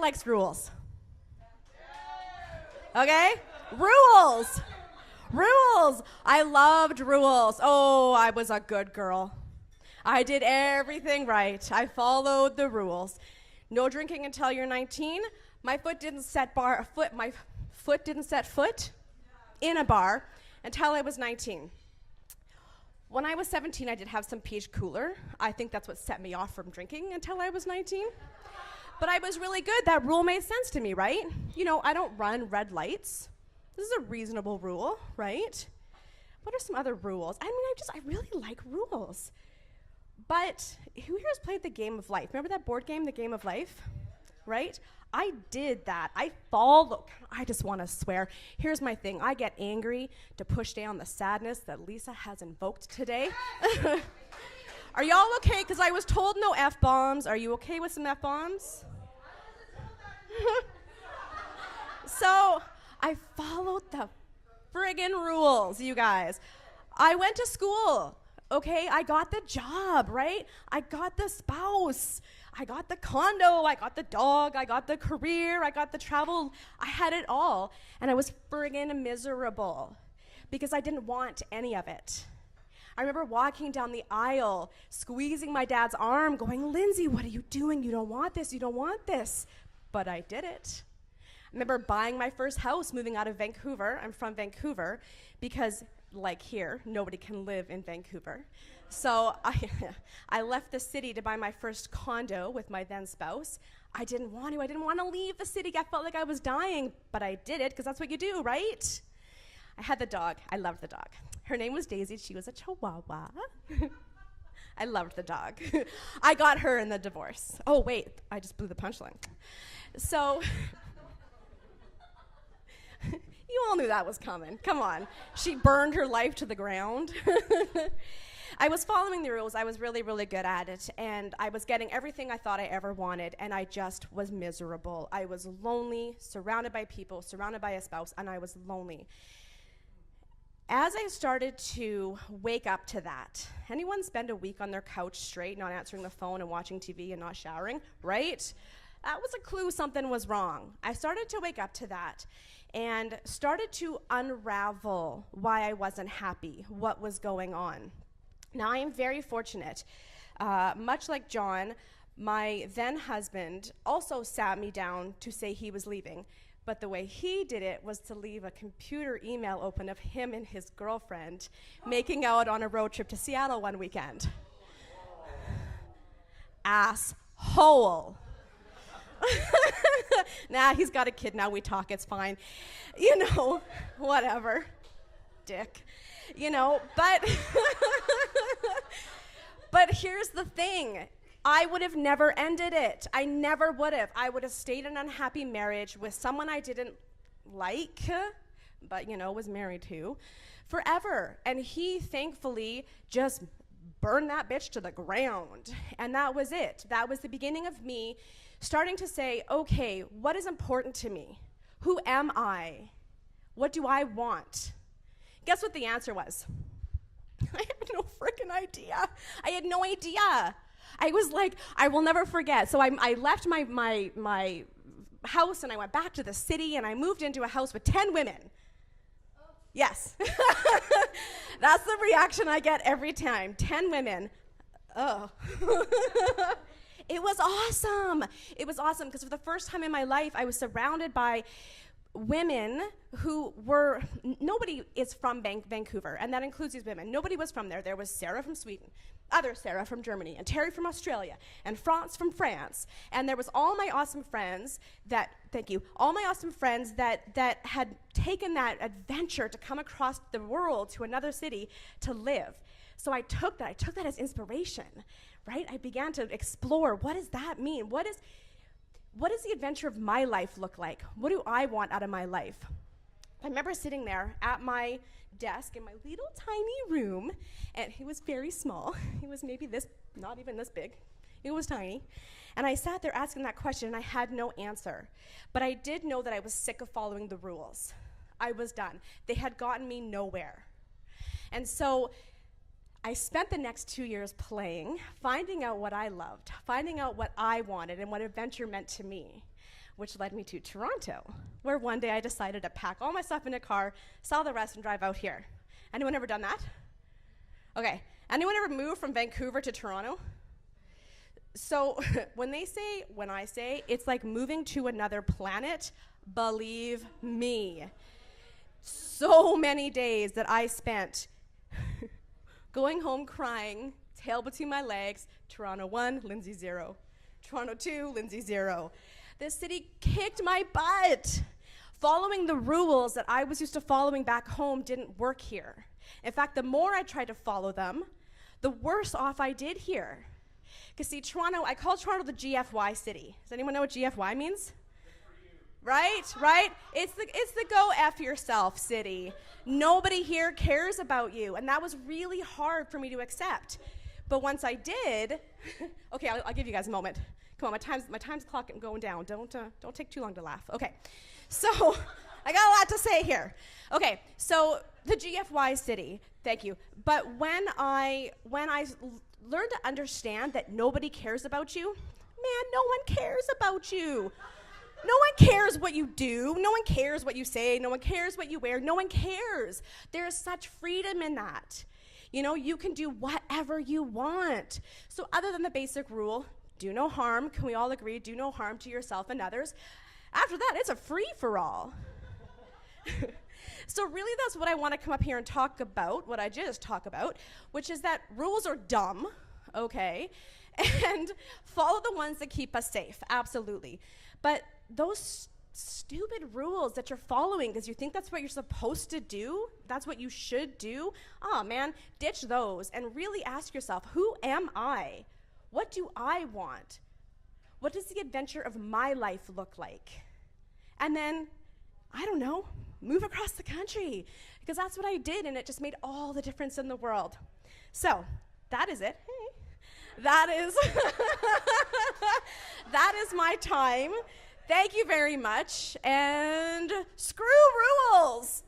likes rules? Okay? Rules. Rules. I loved rules. Oh, I was a good girl. I did everything right. I followed the rules. No drinking until you're 19. My foot didn't set foot in a bar until I was 19. When I was 17, I did have some peach cooler. I think that's what set me off from drinking until I was 19. But I was really good. That rule made sense to me, right? You know, I don't run red lights. This is a reasonable rule, right? What are some other rules? I mean, I really like rules. But who here has played the game of life? Remember that board game, the game of life? Right? I did that. I just want to swear. Here's my thing. I get angry to push down the sadness that Lisa has invoked today. Are y'all okay? Because I was told no F-bombs. Are you okay with some F-bombs? So I followed the friggin' rules, you guys. I went to school, okay? I got the job, right? I got the spouse. I got the condo, I got the dog, I got the career, I got the travel. I had it all, and I was friggin' miserable because I didn't want any of it. I remember walking down the aisle, squeezing my dad's arm, going, Lindsay, what are you doing? You don't want this, you don't want this. But I did it. I remember buying my first house, moving out of Vancouver. I'm from Vancouver because, like here, nobody can live in Vancouver. So I left the city to buy my first condo with my then spouse. I didn't want to. I didn't want to leave the city. I felt like I was dying, but I did it because that's what you do, right? I had the dog. I loved the dog. Her name was Daisy. She was a Chihuahua. I loved the dog. I got her in the divorce. Oh, wait. I just blew the punchline. So you all knew that was coming. Come on. She burned her life to the ground. I was following the rules. I was really, really good at it, and I was getting everything I thought I ever wanted, and I just was miserable. I was lonely, surrounded by people, surrounded by a spouse, and I was lonely. As I started to wake up to that, anyone spend a week on their couch straight, not answering the phone and watching TV and not showering, right? That was a clue something was wrong. I started to wake up to that and started to unravel why I wasn't happy, what was going on. Now, I am very fortunate. Much like John, my then husband also sat me down to say he was leaving. But the way he did it was to leave a computer email open of him and his girlfriend making out on a road trip to Seattle one weekend. Asshole. Nah, he's got a kid now, we talk, it's fine. You know, whatever. Dick. You know, but here's the thing. I would have never ended it. I never would have. I would have stayed in an unhappy marriage with someone I didn't like, but, you know, was married to, forever. And he, thankfully, just burned that bitch to the ground. And that was it. That was the beginning of me starting to say, okay, what is important to me? Who am I? What do I want? Guess what the answer was? I had no freaking idea. I had no idea. I was like, I will never forget. So I left my house and I went back to the city and I moved into a house with 10 women. Oh. Yes. That's the reaction I get every time. 10 women. Oh. It was awesome. It was awesome because for the first time in my life, I was surrounded by women who were, nobody is from Vancouver, and that includes these women. Nobody was from there. There was Sarah from Sweden, other Sarah from Germany, and Terry from Australia, and France from France. And there was all my awesome friends that, thank you, all my awesome friends that had taken that adventure to come across the world to another city to live. So I took that as inspiration, right? I began to explore, what does that mean? What does the adventure of my life look like? What do I want out of my life? I remember sitting there at my desk in my little tiny room, and it was very small. It was maybe this, not even this big. It was tiny. And I sat there asking that question, and I had no answer. But I did know that I was sick of following the rules. I was done. They had gotten me nowhere. And so I spent the next 2 years playing, finding out what I loved, finding out what I wanted and what adventure meant to me. which led me to Toronto, where one day I decided to pack all my stuff in a car, sell the rest, and drive out here. Anyone ever done that? Okay. Anyone ever moved from Vancouver to Toronto? So when I say it's like moving to another planet, believe me. So many days that I spent going home crying, tail between my legs, Toronto 1, Lindsay 0. Toronto 2, Lindsay 0. This city kicked my butt. Following the rules that I was used to following back home didn't work here. In fact, the more I tried to follow them, the worse off I did here. Because see, Toronto, I call Toronto the GFY city. Does anyone know what GFY means? Right? It's the go F yourself city. Nobody here cares about you. And that was really hard for me to accept. But once I did, okay, I'll give you guys a moment. Come on, my time's clock going down. Don't take too long to laugh. Okay, so I got a lot to say here. Okay, so the GFY city, thank you. But when I learned to understand that nobody cares about you, man, no one cares about you. No one cares what you do. No one cares what you say. No one cares what you wear. No one cares. There is such freedom in that. You know, you can do whatever you want. So other than the basic rule, do no harm, can we all agree, do no harm to yourself and others? After that, it's a free-for-all. So really that's what I want to come up here and talk about, what I just talked about, which is that rules are dumb, okay? And follow the ones that keep us safe, absolutely. But those stupid rules that you're following because you think that's what you're supposed to do, that's what you should do, oh man, ditch those and really ask yourself, who am I? What do I want? What does the adventure of my life look like? And then, I don't know, move across the country because that's what I did and it just made all the difference in the world. So, that is it. Hey. That is my time. Thank you very much, and screw rules!